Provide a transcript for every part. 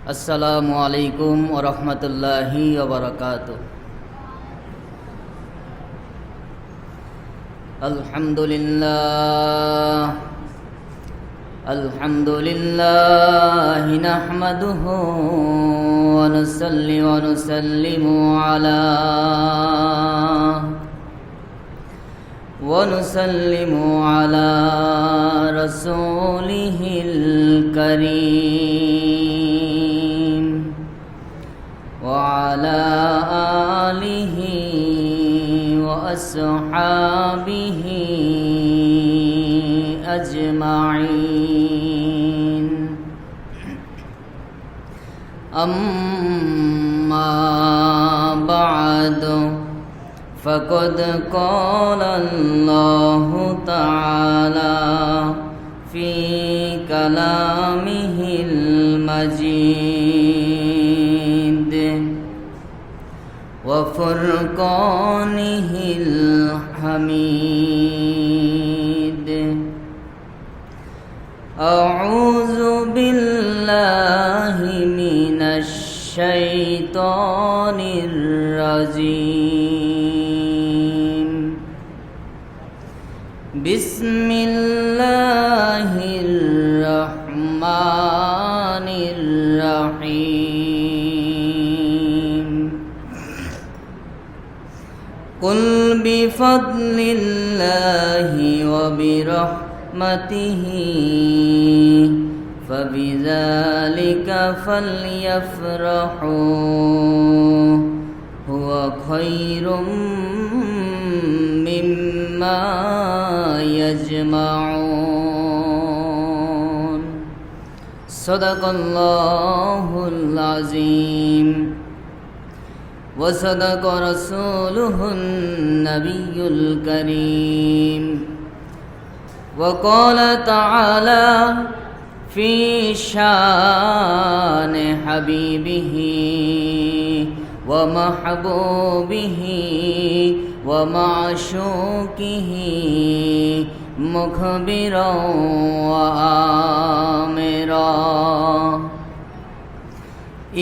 আসসালামু আলাইকুম ওয়া রাহমাতুল্লাহি ওয়া বারাকাতুহু। আলহামদুলিল্লাহ নাহমাদুহু ওয়া নুসাল্লি ওয়া নুসাল্লিমু আলা রাসূলিহিল কারীম ওয়া আলা আলিহি ওয়া আসহাবিহি আজমাইন। আম্মা বা'দু فقد قال الله تعالى في كلامه المجيد وفرقانه الحميد. أعوذ بالله من الشيطان الرجيم. بسم الله الرحمن الرحيم. قل بفضل الله وبرحمته فبذلك فليفرحوا هو خير مما يجمعون. صدق الله العظيم وصدق رسوله النبي الكريم. وقال تعالى في شان حبيبه ومحبوبه ومعشوقه مخبرا وآمرا.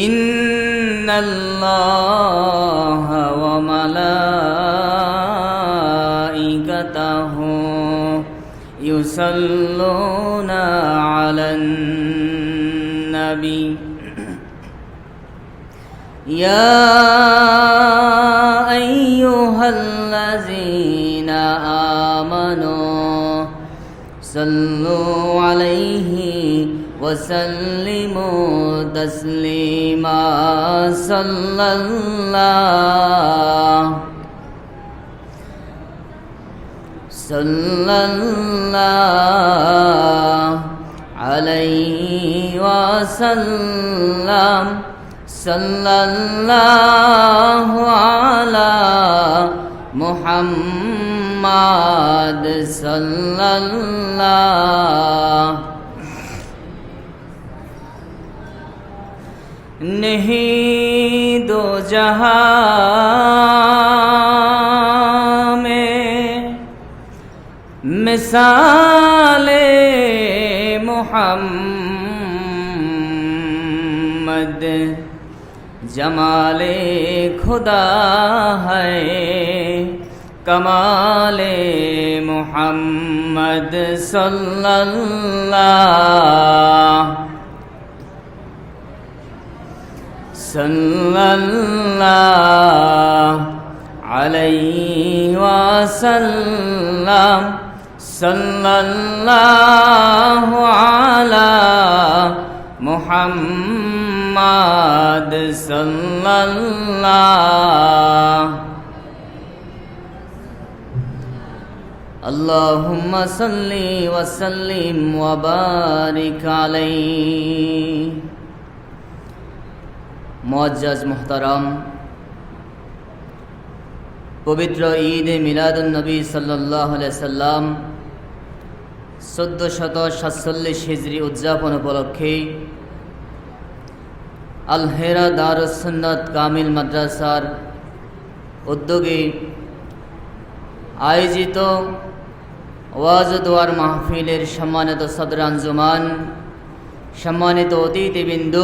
إن الله وملائكته يصلون على النبي يا أيها الذين آمنوا صلوا عليه وسلموا تسليما. صلى الله عليه وسلم. صلى الله على محمد صلى الله. नहीं दो जहां में मिसाले मुहम्मद जमाले खुदा है कमाले मुहम्मद सल्लल्लाहु अलैहि वसल्लम. सल्लल्लाहु अला मुहम्मद सल्लल्लाहु. अल्लाहुम्मा सल्ली व सल्लिम व बारिक अलैहि. मुअज्जज मुहतरम, पवित्र ईद मिलादुन नबी सल्लल्लाहु अलैहि वसल्लम 1447 हिजरी उद्यापन उपलक्षे আল হেরা দারুস সুন্নাত কামিল মাদ্রাসার উদ্যোগে আয়োজিত ওয়াজ দোয়ার মাহফিলের সম্মানিত সদর আঞ্জুমান, সম্মানিত অতিথিবৃন্দ,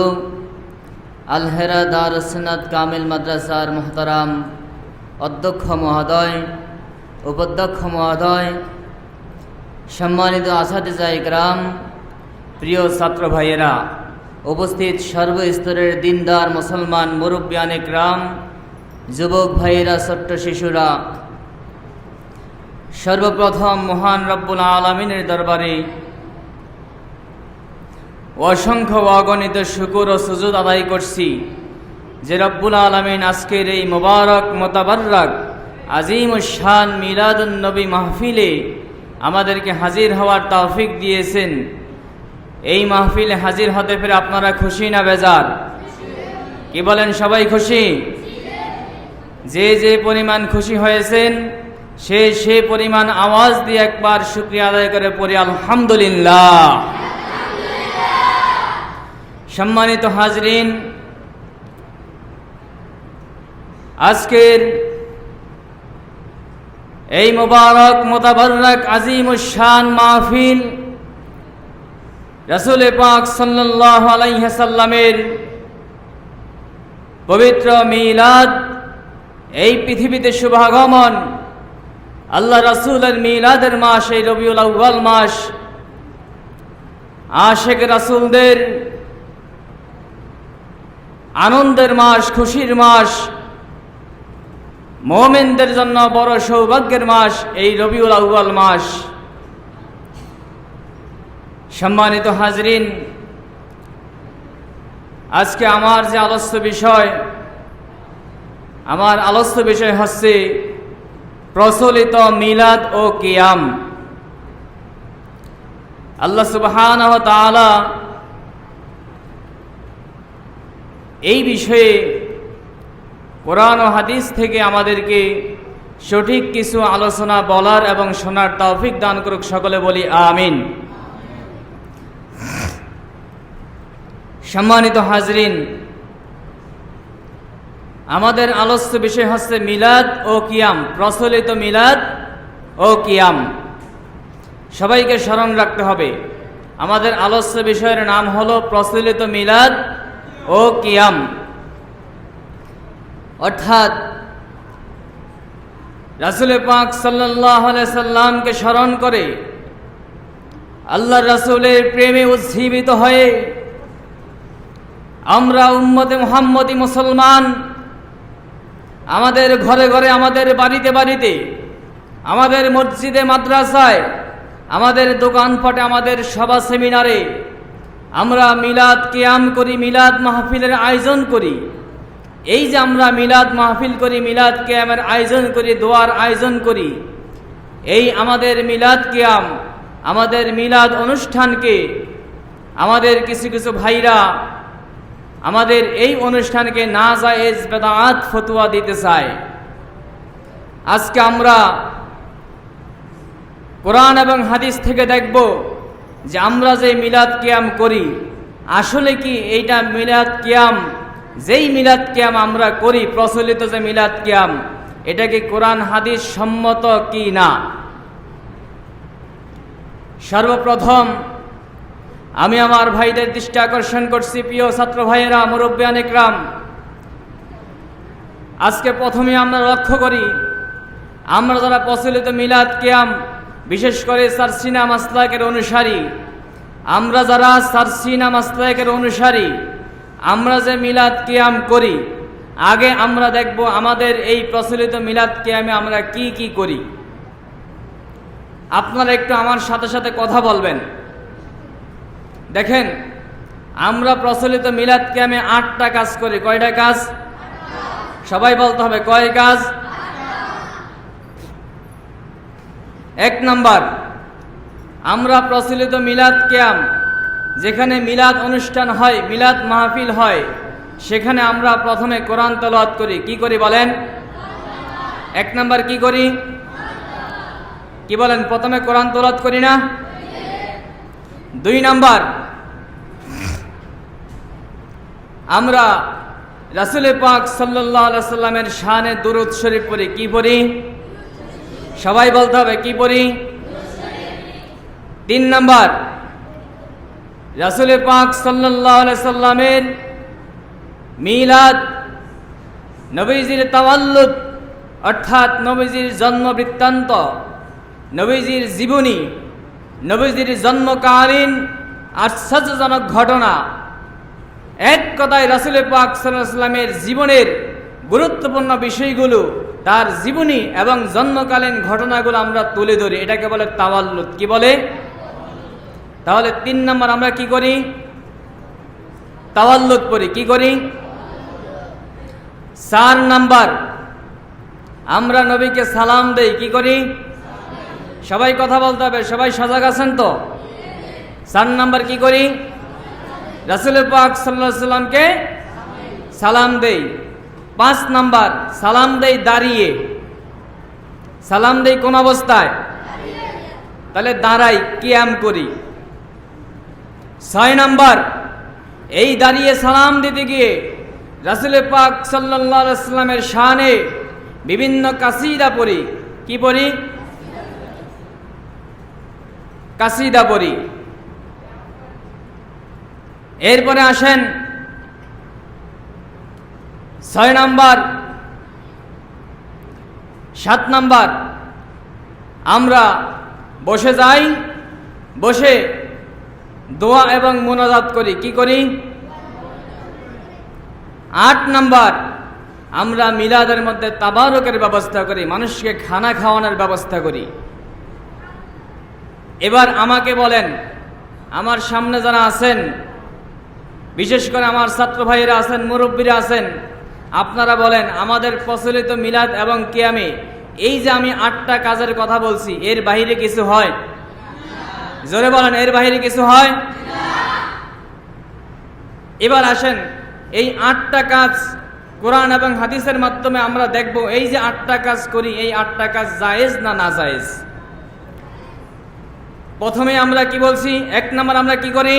আলহেরা দারুস সুন্নাত কামিল মাদ্রাসার মুহতারাম অধ্যক্ষ মহোদয়, উপাধ্যক্ষ মহোদয়, সম্মানিত আসাতিজা ইকরাম, প্রিয় ছাত্র ভাইয়েরা, উপস্থিত সর্বস্তরের দিনদার মুসলমান মুরব্বিয়ান ইকরাম, যুবক ভাইয়েরা, ছোট্ট শিশুরা, সর্বপ্রথম মহান রব্বুল আলামিনের দরবারে অসংখ্য অগণিত শুকর ও সুজুদ আদায় করছি যে রব্বুল আলামিন আজকের এই মোবারক মোতাবাররক আজিম শান মিলাদুন নবী মাহফিলে আমাদেরকে হাজির হওয়ার তৌফিক দিয়েছেন। এই মাহফিলে হাজির হতে পেরে আপনারা খুশি না বেজার? কি বলেন, সবাই খুশি? যে পরিমাণ খুশি হয়েছেন সে পরিমাণ আওয়াজ দিয়ে একবার শুকরিয়া আদায় করে পড়ি আলহামদুলিল্লাহ। সম্মানিত হাজরিন, আজকের এই মোবারক মোতাবাররক আজিমুশ শান মাহফিল রাসূল পাক সাল্লাল্লাহু আলাইহি সাল্লামের পবিত্র মিলাদ, এই পৃথিবীতে শুভাগমন, আল্লাহ রাসূলের মিলাদের মাস, এই রবিউল আউয়াল মাস, আশিক রাসূলদের আনন্দের মাস, খুশির মাস, মুমিনদের জন্য বড় সৌভাগ্যের মাস এই রবিউল আউয়াল মাস। সম্মানিত হাজরিন, আজকে আমার আলোচ্য বিষয় হচ্ছে প্রচলিত মিলাদ ও কিয়াম। আল্লাহ সুবহানাহু ওয়া তাআলা এই বিষয়ে কোরআন ও হাদিস থেকে আমাদেরকে সঠিক কিছু আলোচনা বলার এবং শোনার তৌফিক দান করুক, সকলে বলি আমিন। সম্মানিত হাজরিন, আমাদের আলোচ্য বিষয় হচ্ছে মিলাদ ও কিয়াম, প্রচলিত মিলাদ ও কিয়াম। সবাইকে স্মরণ রাখতে হবে, আমাদের আলোচ্য বিষয়ের নাম হলো প্রচলিত মিলাদ ও কিয়াম। অর্থাৎ রাসূল পাক সাল্লাল্লাহু আলাইহি সাল্লামকে স্মরণ করে আল্লাহর রাসূলের প্রেমে উজ্জীবিত হয়ে আমরা উম্মতে মুহাম্মদী মুসলমান আমাদের ঘরে ঘরে, আমাদের বাড়িতে বাড়িতে, আমাদের মসজিদে মাদ্রাসায়, আমাদের দোকানপাটে, আমাদের সভা সেমিনারে আমরা মিলাদ কিয়াম করি, মিলাদ মাহফিলের আয়োজন করি। এই যে আমরা মিলাদ মাহফিল করি, মিলাদ কিয়ামের আয়োজন করি, দোয়ার আয়োজন করি, এই আমাদের মিলাদ কিয়াম, আমাদের মিলাদ অনুষ্ঠানকে আমাদের কিছু কিছু ভাইরা আমাদের এই অনুষ্ঠানকে নাজায়েজ বেদাত ফতোয়া দিতে চায়। আজকে আমরা কোরআন এবং হাদিস থেকে দেখব যে আমরা যে মিলাদ কিয়াম করি, আসলে কি এইটা মিলাদ কিয়াম, যেই মিলাদ কিয়াম আমরা করি, প্রচলিত যে মিলাদ কিয়াম, এটা কি কোরআন হাদিস সম্মত কি না? সর্বপ্রথম আমি আমার ভাইদের দৃষ্টি আকর্ষণ করছি, প্রিয় ছাত্র ভাইয়েরা, মুরব্বিয়ান ইকরাম, আজকে প্রথমে আমরা লক্ষ্য করি, আমরা যারা প্রচলিত মিলাদ কিয়াম, বিশেষ করে সারসিনা মাসলাকের অনুসারী, আমরা যারা সারসিনা মাসলাকের অনুসারী, আমরা যে মিলাদ কিয়াম করি, আগে আমরা দেখব আমাদের এই প্রচলিত মিলাদ কিয়ামে আমরা কি কি করি। আপনারা একটু আমার সাথে সাথে কথা বলবেন। দেখেন, আমরা প্রচলিত মিলাদ কিয়ামে 8টা কাজ করি। কয়টা কাজ? সবাই বলতে হবে, কয় কাজ? 1 নাম্বার, আমরা প্রচলিত মিলাদ কিয়াম, যেখানে মিলাদ অনুষ্ঠান হয়, মিলাদ মাহফিল হয়, সেখানে আমরা প্রথমে কোরআন তেলাওয়াত করি। কি করি বলেন? 1 নাম্বার কি করি? কি বলেন? প্রথমে কোরআন তেলাওয়াত করি না? 2 নাম্বার, আমরা রাসূল পাক সাল্লাল্লাহু আলাইহি সাল্লামের শানে দুরূদ শরীফ পড়ি। কি পড়ি? সবাই বলতে হবে, কি পড়ি? 3 নাম্বার, রাসূল পাক সাল্লাল্লাহু আলাইহি সাল্লামের মিলাদ, নবীজির তাওয়াল্লুদ অর্থাৎ নবীজির জন্ম বৃত্তান্ত, নবীজির জীবনী, নবীজির জন্মকালীন আশ্চর্যজনক ঘটনা, এক কথায় রাসূল পাক সাল্লাল্লাহু আলাইহি ওয়াসাল্লামের জীবনের গুরুত্বপূর্ণ বিষয়গুলো, তার জীবনী এবং জন্মকালীন ঘটনাগুলো আমরা তুলে ধরি, এটাকে বলে তাওয়াল্লুদ। কি বলে? তাহলে 3 নম্বর আমরা কি করি? তাওয়াল্লুদ করি। কি করি? 4 নম্বর আমরা নবীকে সালাম দেই। কি করি? সবাই কথা বলতে হবে, সবাই সজাগ আছেন তো? 4 নম্বর কি করি? রাসূল পাক সাল্লাল্লাহু আলাইহি ওয়াসাল্লামকে সালাম দেই। 5 নম্বর সালাম দেই দাঁড়িয়ে। সালাম দেই কোন অবস্থায়? তাহলে দাঁড়াই, কিয়াম করি। 6 নম্বর এই দাঁড়িয়ে সালাম দিতে গিয়ে রাসূল পাক সাল্লাল্লাহু আলাইহি ওয়াসাল্লামের শানে বিভিন্ন কাসিদা পড়ি। কি পড়ি? কাসিদা পড়ি। এরপরে আসেন 6 নম্বর, 7 নম্বর আমরা বসে যাই, বসে দোয়া এবং মুনাজাত করি। কি করি? 8 নম্বর আমরা মিলাদের মধ্যে তাবারকের ব্যবস্থা করি, মানুষকে খানা খাওয়ানোর ব্যবস্থা করি। এবার আমাকে বলেন, আমার সামনে যারা আছেন, বিশেষ করে আমার ছাত্র ভাইয়েরা আছেন, মুরব্বীরা আছেন, আপনারা বলেন আমাদের প্রচলিত মিলাদ এবং কিয়ামে এই যে আমি 8টা কাজের কথা বলছি, এর বাইরে কিছু হয়? জোরে বলেন, এর বাইরে কিছু হয়? এবার আসেন এই 8টা কাজ কোরআন এবং হাদিসের মাধ্যমে আমরা দেখব, এই যে 8টা কাজ করি, এই 8টা কাজ জায়েজ না নাজায়েজ। প্রথমে আমরা কি বলছি? 1 নম্বর আমরা কি করি?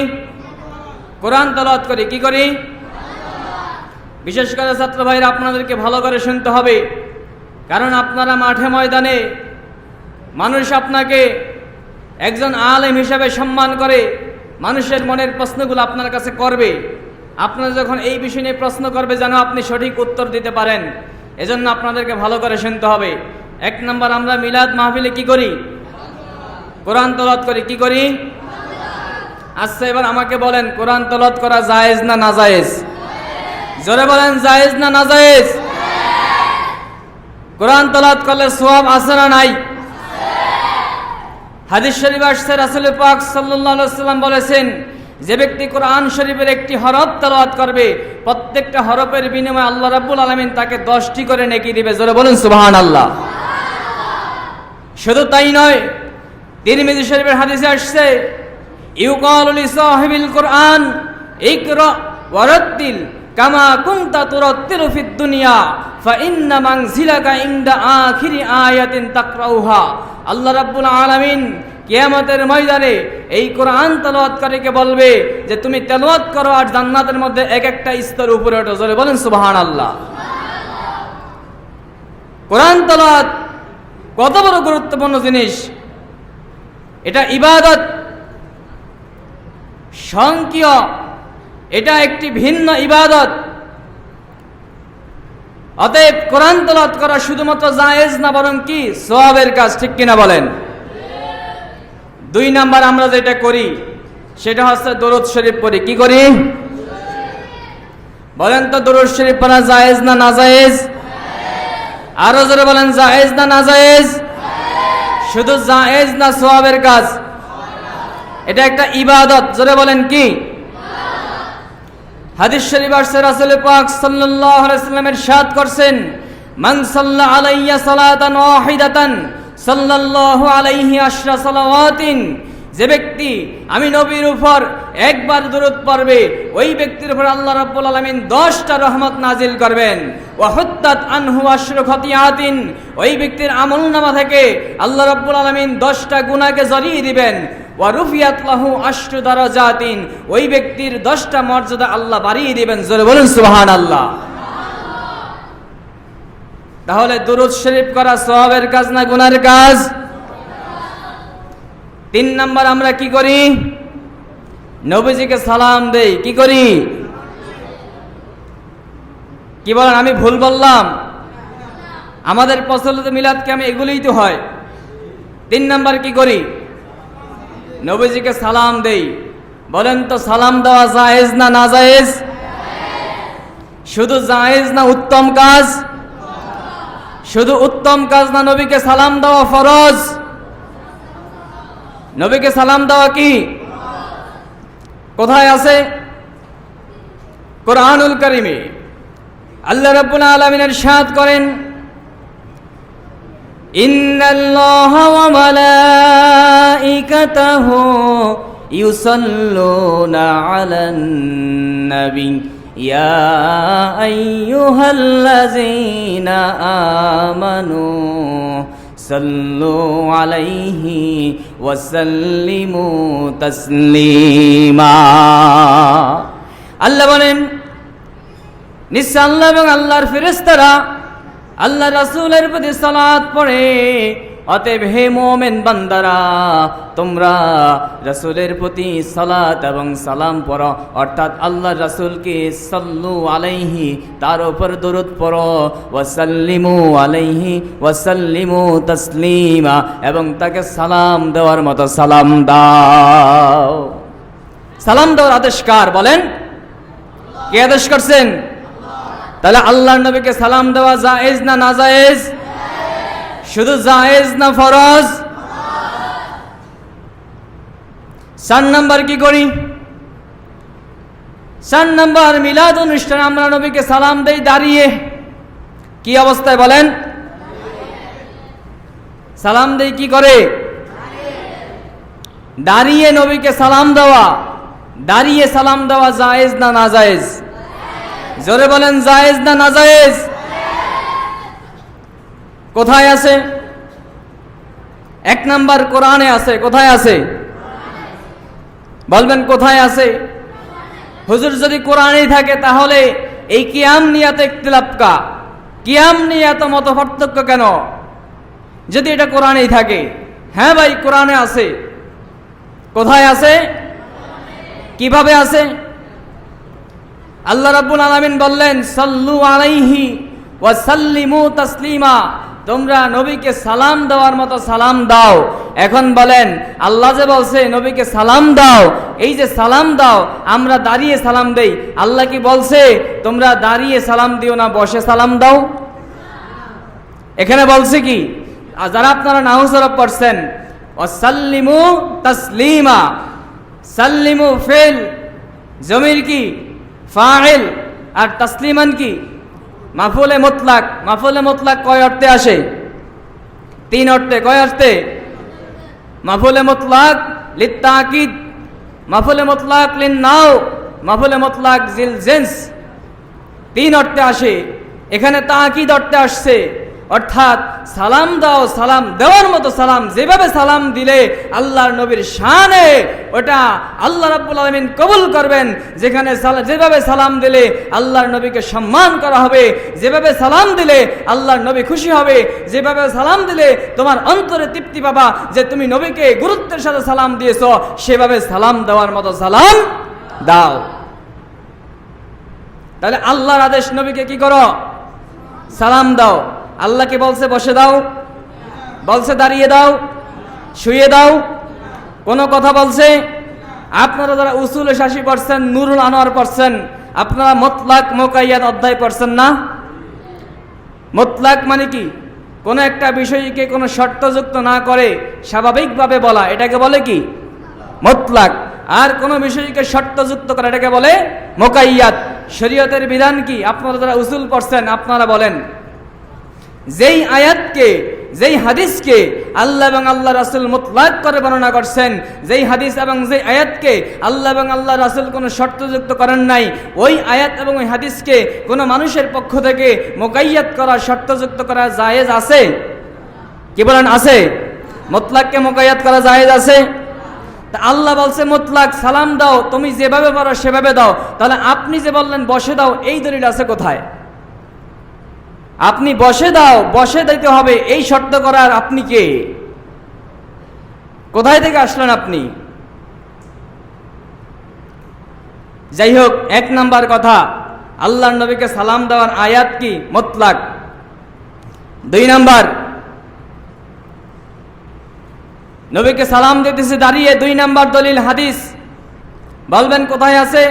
কোরআন তেলাওয়াত করি। কি করি? বিশেষ করে ছাত্র ভাইরা আপনাদেরকে ভালো করে শুনতে হবে, কারণ আপনারা মাঠে ময়দানে মানুষ আপনাকে একজন আলেম হিসাবে সম্মান করে, মানুষের মনের প্রশ্নগুলো আপনার কাছে করবে। আপনারা যখন এই বিষয় নিয়ে প্রশ্ন করবে যেন আপনি সঠিক উত্তর দিতে পারেন, এজন্য আপনাদেরকে ভালো করে শুনতে হবে। 1 নম্বর আমরা মিলাদ মাহফিলে কি করি? কোরআন তেলাওয়াত করি। কি করি? আচ্ছা এবার আমাকে বলেন, কোরআন তেলাওয়াত করা জায়েজ না নাজায়েজ? জোরে বলেন, জায়েজ না নাজায়েজ? কোরআন তেলাওয়াত করলে সওয়াব আছে না নাই? হাদিস শরীফ আসছে, রাসূল পাক সাল্লাল্লাহু আলাইহি ওয়াসাল্লাম বলেছেন, যে ব্যক্তি কোরআন শরীফের একটি হরফ তেলাওয়াত করবে, প্রত্যেকটা হরফের বিনিময়ে আল্লাহ রাব্বুল আলামিন তাকে 10টি করে নেকি দিবে। জোরে বলেন সুবহানাল্লাহ। শুধু তাই নয়, তিরমিজি শরীফের হাদিসে আসছে, ইউকালু লিসাহিবিল কোরআন ইকরা ওয়ারাত্তিল কামা কুনতা তুরাত্তিলু ফিদ দুনিয়া ফাইন্না মানজিলাকা ইনদা আখিরি আয়াতিন তাকরাউহা। আল্লাহ রাব্বুল আলামিন কিয়ামতের ময়দানে এই কোরআন তেলাওয়াতকারীকে বলবে যে তুমি তেলাওয়াত করো আর জান্নাতের মধ্যে এক একটা স্তর উপরে ওঠো। জোরে বলেন সুবহানাল্লাহ। কোরআন তেলাওয়াত কত বড় গুরুত্বপূর্ণ জিনিস! এটা ইবাদত স্বয়ংক্রিয়, এটা একটি ভিন্ন ইবাদত। অতএব কোরআন তেলাওয়াত করা শুধুমাত্র জায়েজ না, বরং কি সওয়াবের কাজ। ঠিক কিনা বলেন? 2 নাম্বার আমরা যেটা করি সেটা হচ্ছে দরুদ শরীফ পড়ি। কি করি? বলেন তো, দরুদ শরীফ পড়া জায়েজ না নাজায়েজ? আরো জোরে বলেন, জায়েজ না নাজায়েজ? শুধু জায়েজ না সওয়াবের কাজ? এটা একটা ইবাদত। জোরে বলেন কি? হাদিস শরীফ আসছে, রাসূল পাক সাল্লাল্লাহু আলাইহি ওয়াসাল্লাম ইরশাদ করছেন, মান সাল্লা আলাইয়া সালাতান ওয়াহিদাতান সাল্লাল্লাহু আলাইহি আশরা সালাওয়াতিন। যে ব্যক্তি আমি নবীর উপর একবার দরুদ পড়বে, ওই ব্যক্তির উপর আল্লাহ রাব্বুল আলামিন 10টা রহমত নাজিল করবেন। ওয়া হুত্তাত আনহু আশরু খতিয়াতিন। ওই ব্যক্তির আমলনামা থেকে আল্লাহ রাব্বুল আলামিন 10টা গুনাহকে ঝরিয়ে দিবেন। ওয়া রুফিয়াত লাহু আশরু দারাজাতিন। ওই ব্যক্তির 10টা মর্যাদা আল্লাহ বাড়িয়ে দিবেন। জোরে বলুন সুবহানাল্লাহ। তাহলে দরুদ শরীফ করা সওয়াবের কাজ না গুনাহের কাজ? 3 নাম্বার আমরা কি করি? নবীজিকে সালাম দেই। কি করি? কি বলেন, আমি ভুল বললাম? আমাদের প্রচলিত মিলাদ কি আমি এগুলোই তো হয়। 3 নাম্বার কি করি? নবীজিকে সালাম দেই। বলেন তো সালাম দেওয়া জায়েজ না নাজায়েজ? শুধু জায়েজ না উত্তম কাজ? শুধু উত্তম কাজ না নবীকে সালাম দেওয়া ফরজ? নবীকে সালাম দেওয়া কি কোথায় আছে? কোরআনুল কারীমে আল্লাহ রাব্বুল আলামিন ইরশাদ করেন, ইন্নাল্লাহা ওয়া মালাইকাতাহু ইউসাল্লুনা আলান নবী ইয়া আইয়ুহাল্লাযীনা আমানু সাল্লু আলাইহি ওয়া সাল্লিমু তাসলিমা। আল্লাহ বলেন, নিশ্চয় আল্লাহ এবং আল্লাহর ফেরেশতারা আল্লাহ রাসূলের প্রতি সালাত পড়ে। অতএব হে মুমিন বান্দারা, তোমরা রাসূলের প্রতি সালাত এবং সালাম পড়ো, অর্থাৎ আল্লাহ রাসূলকে সাল্লু আলাইহি, তার উপর দরুদ পড়ো, ওয়া সাল্লিমু আলাইহি ওয়া সাল্লিমু তাসলিমা, এবং তাকে সালাম দেওয়ার মতো সালাম দাও। সালাম দেওয়ার আদেশ কার বলেন? কে আদেশ করছেন? তাহলে আল্লাহর নবীকে সালাম দেওয়া জায়েজ না নাজায়েজ? শুধু জায়েজ না ফরজ? 4 নাম্বার কি করি? 4 নাম্বার মিলাদ অনুষ্ঠানে আমরা নবীকে সালাম দেই দাঁড়িয়ে। কি অবস্থায় বলেন? সালাম দেই কি করে? দাঁড়িয়ে নবীকে সালাম দেওয়া। দাঁড়িয়ে সালাম দেওয়া জায়েজ না নাজায়েজ? জোরে বলেন, জায়েজ না নাজায়েজ? কোথায় আছে? 1 নাম্বার কোরআনে আছে। কোথায় আছে বলবেন? কোথায় আছে? হুজুর যদি কোরআনেই থাকে তাহলে এই কিয়াম নিয়াতে ইখতিলাফ কা? কিয়াম নিয়ে এত মত পার্থক্য কেন যদি এটা কোরআনেই থাকে? হ্যাঁ ভাই, কোরআনে আছে। কোথায় আছে? কিভাবে আছে? আল্লাহ রাব্বুল আলামিন বললেন, সাল্লু আলাইহি ওয়া সাল্লিমু তাসলিমা, তোমরা নবীকে সালাম দেওয়ার মতো সালাম দাও। এখন বলেন, আল্লাহ যে বলছে নবীকে সালাম দাও, এই যে সালাম দাও, আমরা দাঁড়িয়ে সালাম দেই। আল্লাহ কি বলছে তোমরা দাঁড়িয়ে সালাম দিও না, বসে সালাম দাও? এখানে বলছে কি? যারা আপনারা নাহু সরফ পড়ছেন, ওয়াসাল্লিমু তাসলিমা, সাল্লিমু ফেল, জমির কি ফাইল, আর তাসলিমান কি মাফুলে মুতলাক। মাফুলে মুতলাক কয় অর্থে আসে? 3 অর্থে। কয় অর্থে? মাফুলে মুতলাক লিত্তাকিদ, মাফুলে মুতলাক লিন্নাও, মাফুলে মুতলাক জিল জিন্স, 3 অর্থে আসে। এখানে তাকিদ অর্থে আসছে, অর্থাৎ সালাম দাও, সালাম দেওয়ার মতো সালাম। যেভাবে সালাম দিলে আল্লাহর নবীর শানে ওটা আল্লাহ রাব্বুল আলামিন কবুল করবেন। যেখানে যেভাবে সালাম দিলে আল্লাহর নবীকে সম্মান করা হবে, যেভাবে সালাম দিলে আল্লাহর নবী খুশি হবে, যেভাবে সালাম দিলে তোমার অন্তরে তৃপ্তি পাবা যে তুমি নবীকে গুরুত্বের সাথে সালাম দিয়েছো, সেভাবে সালাম দেওয়ার মতো সালাম দাও। তাহলে আল্লাহর আদেশ, নবীকে কি করো? সালাম দাও। আল্লাহ কি বলছে বসে দাও? বলছে দাঁড়িয়ে দাও? শুয়ে দাও? কোন কথা বলছে? আপনারা যারা উসুলে শাসি পড়ছেন, নুরুল আনোয়ার পড়ছেন, আপনারা মুতলাক মুকাইয়াদ অধ্যায় পড়ছেন না? মুতলাক মানে কি? কোন একটা বিষয়কে কোনো শর্তযুক্ত না করে স্বাভাবিকভাবে বলা, এটাকে বলে কি? মুতলাক। আর কোন বিষয়কে শর্তযুক্ত করা, এটাকে বলে মুকাইয়াদ। শরীয়তের বিধান কি? আপনারা যারা উসুল পড়ছেন আপনারা বলেন, যেই আয়াতকে, যেই হাদিসকে আল্লাহ এবং আল্লাহ রাসূল মুতলাক করে বর্ণনা করছেন, যেই হাদিস এবং যেই আয়াতকে আল্লাহ এবং আল্লাহ রাসূল কোনো শর্তযুক্ত করেন নাই, ওই আয়াত এবং ওই হাদিসকে কোনো মানুষের পক্ষ থেকে মুকাইয়াদ করা, শর্তযুক্ত করা জায়েজ আছে? কি বলেন, আছে? মুতলাককে মুকাইয়াদ করা জায়েজ আছে? তা আল্লাহ বলছে মুতলাক, সালাম দাও, তুমি যেভাবে পারো সেভাবে দাও। তাহলে আপনি যে বললেন বসে দাও, এই দলিল আছে কোথায়? আপনি বসে দাও, বসে দিতে হবে, এই শর্ত করার আপনি কে? কোথায় থেকে আসলেন আপনি? যাই হোক, 1 নাম্বার কথা, আল্লাহর নবীকে সালাম দেওয়ার আয়াত কি? মুতলাক। 2 নাম্বার, নবীকে সালাম দিতেছে দাঁড়িয়ে। 2 নাম্বার দলিল হাদিস। বলবেন কোথায় আছে?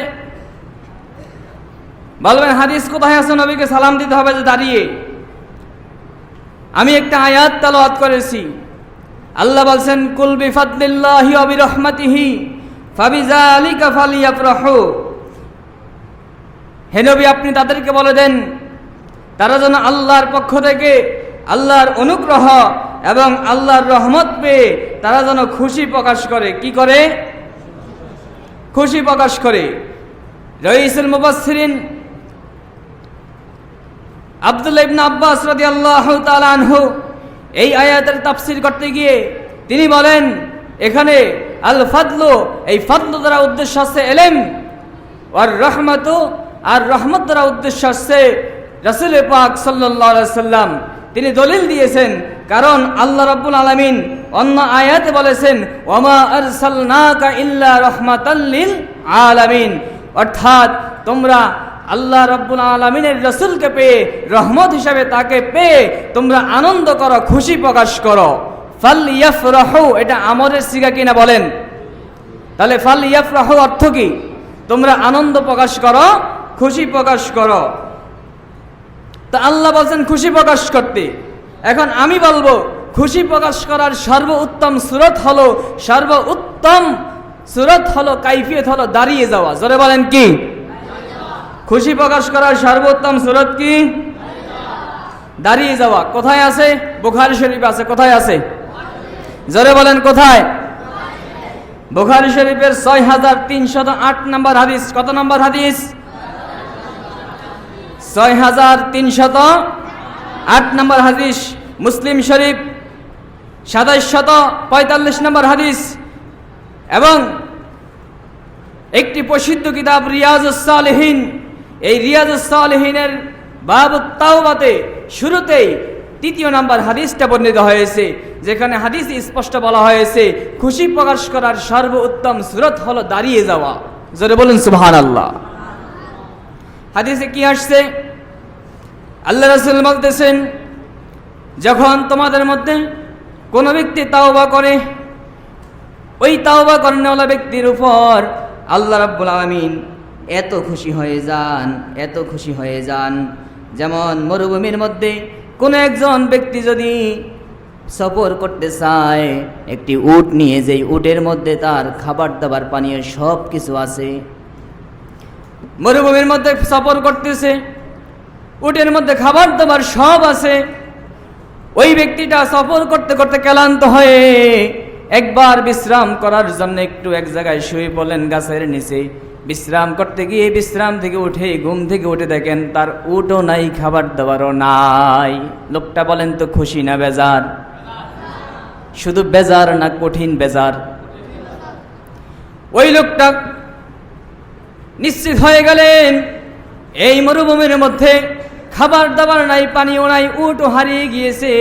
বলবেন হাদিস কোথায় আছে নবীকে সালাম দিতে হবে যে দাঁড়িয়ে? আমি একটা আয়াত তেলাওয়াত করেছি। আল্লাহ বলছেন, কুল বিফাদলিল্লাহি ওয়া বিরহমাতিহি ফাবিযালিকা ফালিয়াফরাহু। হে নবী, আপনি তাদেরকে বলে দেন তারা যেন আল্লাহর পক্ষ থেকে আল্লাহর অনুগ্রহ এবং আল্লাহর রহমত পেয়ে তারা যেন খুশি প্রকাশ করে। কি করে? খুশি প্রকাশ করে। রাইসুল মুফাসসিরিন আব্দুল্লাহ ইবনে আব্বাস রাদিয়াল্লাহু তাআলা আনহু এই আয়াতের তাফসীর করতে গিয়ে তিনি বলেন, এখানে আল ফাদলু, এই ফাদলু দ্বারা উদ্দেশ্য হচ্ছে ইলম, আর রহমতু, আর রহমত দ্বারা উদ্দেশ্য হচ্ছে রাসূল পাক সাল্লাল্লাহু আলাইহি সাল্লাম। তিনি দলিল দিয়েছেন, কারণ আল্লাহ রাব্বুল আলামিন অন্য আয়াতে বলেছেন, ওয়ামা আরসালনাকা ইল্লা রাহমাতাল লিল আলামিন, অর্থাৎ তোমরা আল্লাহ রাব্বুল আলামিনের রাসূলকে পেয়ে, রহমত হিসাবে তাকে পেয়ে তোমরা আনন্দ করো, খুশি প্রকাশ করো। ফালইয়াফরাহু, এটা আমরের সিগা কিনা বলেন? তাহলে ফালইয়াফরাহু অর্থ কি? তোমরা আনন্দ প্রকাশ করো, খুশি প্রকাশ করো। তা আল্লাহ বলছেন খুশি প্রকাশ করতে। এখন আমি বলবো খুশি প্রকাশ করার সর্বোত্তম সূরত হলো, সর্বোত্তম সূরত হলো, কাইফিয়ত হলো দাঁড়িয়ে যাওয়া। জোরে বলেন কি? খুশি প্রকাশ করার সর্বোত্তম সূরত কি? দাঁড়িয়ে যাওয়া। কোথায় আছে? বুখারী শরীফে আছে। কোথায় আছে? জোরে বলেন কোথায়? বুখারী শরীফের 6308 নম্বর হাদিস। কত নম্বর হাদিস? 6308 নম্বর হাদিস। মুসলিম শরীফ 2745 নম্বর হাদিস। এবং একটি প্রসিদ্ধ কিতাব রিয়াজুস সালিহিন, এই রিয়াজুস সালিহিনের বাবুত তাওবাতে শুরুতেই 3 নম্বর হাদিসটা বর্ণিত হয়েছে, যেখানে হাদিস স্পষ্ট বলা হয়েছে খুশি প্রকাশ করার সর্বোত্তম সূরত হলো দাঁড়িয়ে যাওয়া। জোরে বলুন সুবহানাল্লাহ। হাদিসে কি আসছে? আল্লাহ রাসূল বলতেছেন, যখন তোমাদের মধ্যে কোনো ব্যক্তি তাওবা করে, ওই তাওবা করানোওয়ালা ব্যক্তির উপর আল্লাহ রাব্বুল আলামিন এত খুশি হয়ে যান, এত খুশি হয়ে যান, যেমন মরুভূমির মধ্যে কোনো একজন ব্যক্তি যদি সফর করতে চায়, একটি উট নিয়ে, যেই উটের মধ্যে তার খাবার দাবার পানীয় সব কিছু আছে, মরুভূমির মধ্যে সফর করতেছে, উটের মধ্যে খাবার দাবার সব আছে, ওই ব্যক্তিটা সফর করতে করতে ক্লান্ত হয়ে একবার বিশ্রাম করার জন্য একটু এক জায়গায় শুয়ে পড়লেন গাছের নিচে। বিশ্রাম করতে গিয়ে বিশ্রাম থেকে উঠে, ঘুম থেকে উঠে দেখেন তার উটও নাই, খাবার দাবারও নাই। লোকটা বলেন তো খুশি না বেজার? শুধু বেজার না কঠিন বেজার? ওই লোকটা নিশ্চিত হয়ে গেলেন এই মরুভূমির মধ্যে খাবার দাবার নাই, পানিও নাই, উটও হারিয়ে গিয়েছে,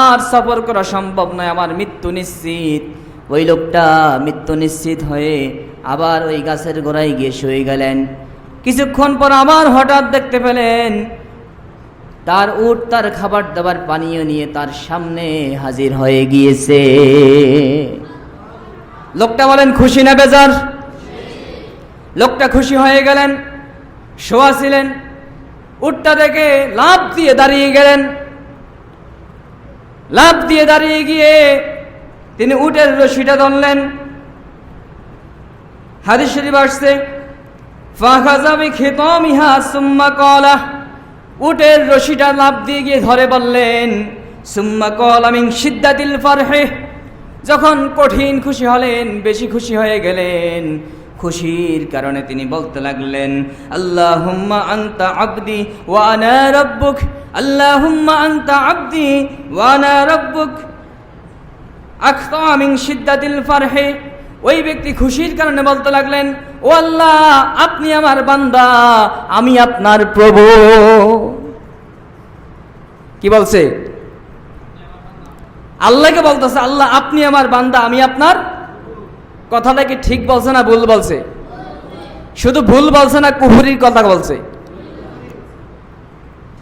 আর সফর করা সম্ভব নয়, আমার মৃত্যু নিশ্চিত। ওই লোকটা মৃত্যু নিশ্চিত হয়ে আবার ওই গাছের গোড়ায় গিয়ে শুয়ে গেলেন। কিছুক্ষণ পর আবার হঠাৎ দেখতে পেলেন তার উট তার খাবার দাবার পানীয় নিয়ে তার সামনে হাজির হয়ে গিয়েছে। লোকটা বলেন খুশি না বেজার? লোকটা খুশি হয়ে গেলেন, শোয়া ছিলেন, উটটা দেখে লাফ দিয়ে দাঁড়িয়ে গেলেন। লাফ দিয়ে দাঁড়িয়ে গিয়ে তিনি উটের রশিটা ধরলেন। হাদিস শরীফ আসছে, ফাখাযা বিখিতামিহা সুম্মা ক্বালা, উটের রশিটা লাফ দিয়ে গিয়ে ধরে বললেন, সুম্মা ক্বালা মিন শিদ্দাতিল ফারহি, যখন কঠিন খুশি হলেন, বেশি খুশি হয়ে গেলেন, খুশির কারণে তিনি বলতে লাগলেন, আল্লাহুম্মা আনতা আবদি ওয়া আনা রাব্বুক, আল্লাহুম্মা আনতা আবদি ওয়া আনা রাব্বুক, আখতা মিন শিদ্দাতিল ফারহি। ওই ব্যক্তি খুশির কারণে বলতে লাগলেন, ও আল্লাহ, আপনি আমার বান্দা, আমি আপনার প্রভু। কি বলছে? আল্লাহকে বলতেছে, আল্লাহ আপনি আমার বান্দা, আমি আপনার। কথাটা কি ঠিক বলছে না ভুল বলছে? শুধু ভুল বলছে না কুফরির কথা বলছে?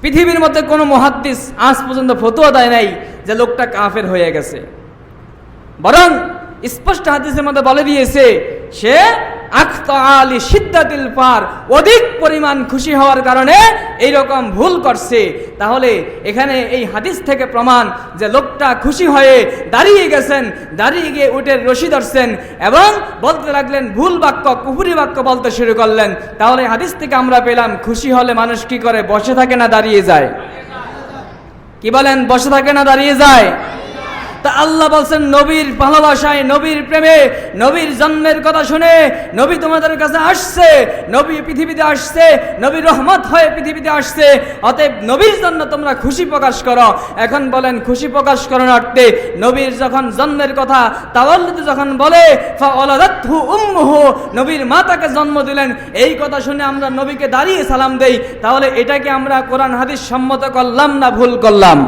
পৃথিবীর মধ্যে কোনো মুহাদ্দিস আজ পর্যন্ত ফতোয়া দেয় নাই যে লোকটা কাফের হয়ে গেছে, বরং স্পষ্ট হাদিসের মধ্যে বলে দিয়েছে সে আখতা আলি সিদ্দাতিল পার, অধিক পরিমাণ খুশি হওয়ার কারণে এইরকম ভুল করছে। তাহলে এখানে এই হাদিস থেকে প্রমাণ যে লোকটা খুশি হয়ে দাঁড়িয়ে গেছেন, দাঁড়িয়ে গিয়ে উটের রশি ধরছেন এবং বলতে লাগলেন ভুল বাক্য, কুফরি বাক্য বলতে শুরু করলেন। তাহলে হাদিস থেকে আমরা পেলাম খুশি হলে মানুষ কি করে, বসে থাকে না দাঁড়িয়ে যায়? কি বলেন, বসে থাকে না দাঁড়িয়ে যায়? তা আল্লাহ বলছেন নবীর ভালোবাসায়, নবীর প্রেমে, নবীর জন্মের কথা শুনে নবী তোমাদের কাছে আসছে, নবী পৃথিবীতে আসছে, নবী রহমত হয়ে পৃথিবীতে আসছে, অতএব নবীর জন্য তোমরা খুশি প্রকাশ করো। এখন বলেন খুশি প্রকাশ করার অর্থে নবীর যখন জন্মের কথা তাওয়াল্লুদ যখন বলে ফাওয়ালাদাতহু উম্মুহু, নবীর মা তাকে জন্ম দিলেন, এই কথা শুনে আমরা নবীকে দাঁড়িয়ে সালাম দেই। তাহলে এটাকে আমরা কোরআন হাদিস সম্মত করলাম না ভুল করলাম?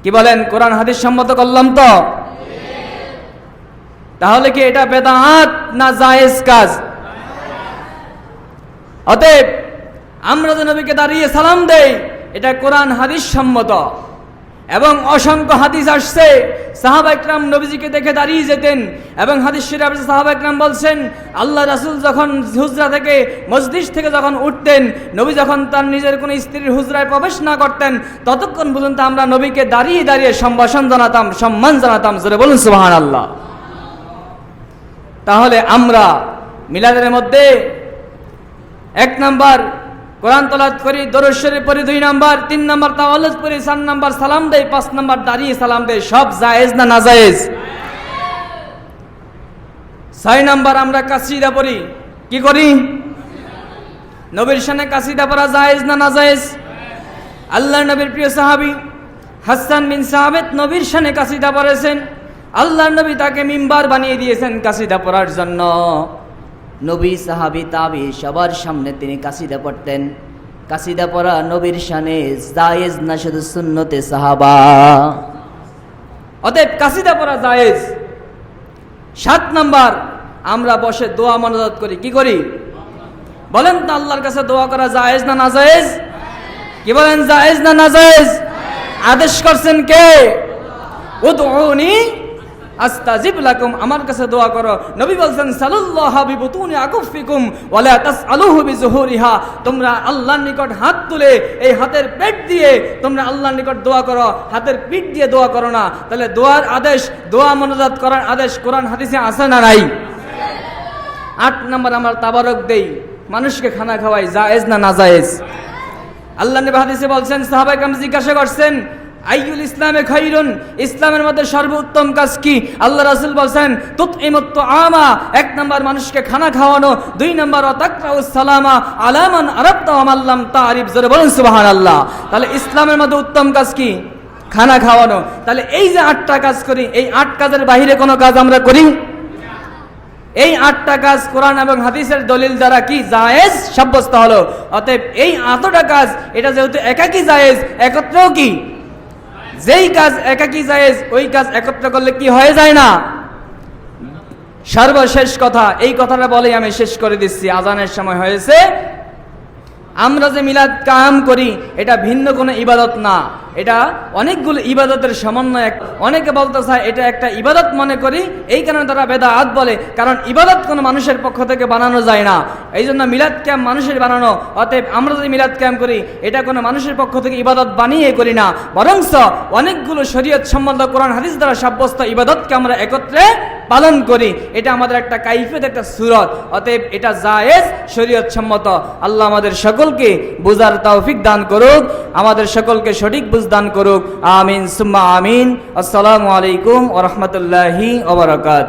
কি বলেন, কোরআন হাদিস সম্মত করলাম তো? তাহলে কি এটা বেদাত না জায়েজ কাজ? অতএব আমরা যে নবীকে দাঁড়িয়ে সালাম দেই এটা কোরআন হাদিস সম্মত। এবং অসংখ্য হাদিস আসছে সাহাবা ইকরাম নবীজিকে দেখে দাঁড়িয়ে যেতেন। এবং হাদিস শরীফে সাহাবা ইকরাম বলছেন আল্লাহ রাসূল যখন হুজরা থেকে, মসজিদ থেকে যখন উঠতেন, নবী যখন তার নিজের কোনো স্ত্রীর হুজরায় প্রবেশ না করতেন, ততক্ষণ পর্যন্ত আমরা নবীকে দাঁড়িয়ে দাঁড়িয়ে সম্ভাষণ জানাতাম, সম্মান জানাতাম। জোরে বলুন সুবহানাল্লাহ। তাহলে আমরা মিলাদের মধ্যে 1 নাম্বার কোরআন তেলাওয়াত করি, দরুদ শরীফ পড়ি 2 নাম্বার, 3 নাম্বার তাওয়াল্লুদ করি, 4 নাম্বার সালাম দেই, 5 নাম্বার দাঁড়িয়ে সালাম দেই। সব জায়েজ না নাজায়েজ? 6 নাম্বার আমরা কাসিদা পড়ি। কি করি? নবীর শানে কাসিদা পড়া জায়েজ না নাজায়েজ? আল্লাহর নবীর প্রিয় সাহাবী হাসান বিন সাবিত নবীর শানে কাসিদা পড়েছেন। আল্লাহর নবী তাকে মিম্বার বানিয়ে দিয়েছেন কাসিদা পড়ার জন্য। নবী, সাহাবী, তাবী সবার সামনে তিনি কাসিদা পড়তেন। কাসিদা পড়া নবীর শানে জায়েজ না শুধু সুন্নতে সাহাবা? অতএব কাসিদা পড়া জায়েজ। 7 নাম্বার আমরা বসে দোয়া মনোজাত করি। কি করি বলেন তো? আল্লাহর কাছে দোয়া করা জায়েজ না নাজায়েজ? কি বলেন, জায়েজ না নাজায়েজ? আদেশ করছেন কে? উদউনি আস্তাজিব লাকুম, আমার কাছে দোয়া করো। নবী বলছেন সাল্লাল্লাহু বিবুতুনি আকুফিকুম ওয়ালা তাসআলুহু বিজুহুরিহা, তোমরা আল্লাহর নিকট হাত তুলে এই হাতের পেট দিয়ে তোমরা আল্লাহর নিকট দোয়া করো, হাতের পিঠ দিয়ে দোয়া করো না। তাহলে দোয়ার আদেশ, দোয়া মনোজাত করার আদেশ কোরআন হাদিসে আছে না নাই? 8 নাম্বার আমরা তাবারক দেই, মানুষকে খানা খাওয়াই, জায়েজ না নাজায়েজ? আল্লাহ নবী হাদিসে বলছেন, সাহাবায়ে কেরাম জিজ্ঞাসা করছেন আইয়ুল ইসলামে খায়রুন, ইসলামের মধ্যে সর্বোত্তম কাজ কি? আল্লাহ রাসূল বলেন তুতইমুত তুআমা, 1 নাম্বার মানুষকে খানা খাওয়ানো, 2 নাম্বার তাকরাউস সালামা আলা মান আরাফতা ওয়া মান লাম তারিফ। জোরে বলুন সুবহানাল্লাহ। তাহলে ইসলামের মধ্যে উত্তম কাজ কি? খানা খাওয়ানো। তাহলে এই যে 8টা কাজ করি, এই 8 কাজের বাইরে কোনো কাজ আমরা করি? এই 8টা কাজ কোরআন এবং হাদিসের দলিল দ্বারা কি জায়েজ সাব্যস্ত হলো। অতএব এই 8টা কাজ এটা যেহেতু একাকী জায়েজ, একত্রেও কি? যেই কাজ একাকী জায়েজ ওই কাজ একত্র করলে কি হয়ে যায় না? সর্বশেষ কথা, এই কথাটা বলেই আমি শেষ করে দিচ্ছি, আজানের সময় হয়েছে। আমরা যে মিলাদ কায়েম করি এটা ভিন্ন কোনো ইবাদত না, এটা অনেকগুলো ইবাদতের সমন্বয়। অনেকে বলতে চায় এটা একটা ইবাদত মনে করি, এই কারণে তারা বেদাত বলে, কারণ ইবাদত কোনো মানুষের পক্ষ থেকে বানানো যায় না। এই জন্য মিলাদ ক্যাম্প মানুষের বানানো। অতএব আমরা যদি মিলাদ ক্যাম্প করি এটা কোনো মানুষের পক্ষ থেকে ইবাদত বানিয়ে করি না, বরঞ্চ অনেকগুলো শরীয়ত সম্বন্ধ কোরআন হাদিস দ্বারা সাব্যস্ত ইবাদতকে আমরা একত্রে পালন করি। এটা আমাদের একটা কাইফিয়ত, একটা সুরত। অতএব এটা জায়েজ, শরীয়ত সম্মত। আল্লাহ আমাদের সকলকে বুঝার তৌফিক দান করুক, আমাদের সকলকে সঠিক বুঝ দান করুক। আমিন সুম্মা আমিন। আসসালামু আলাইকুম ওয়া রাহমাতুল্লাহি ওয়া বারাকাতুহু।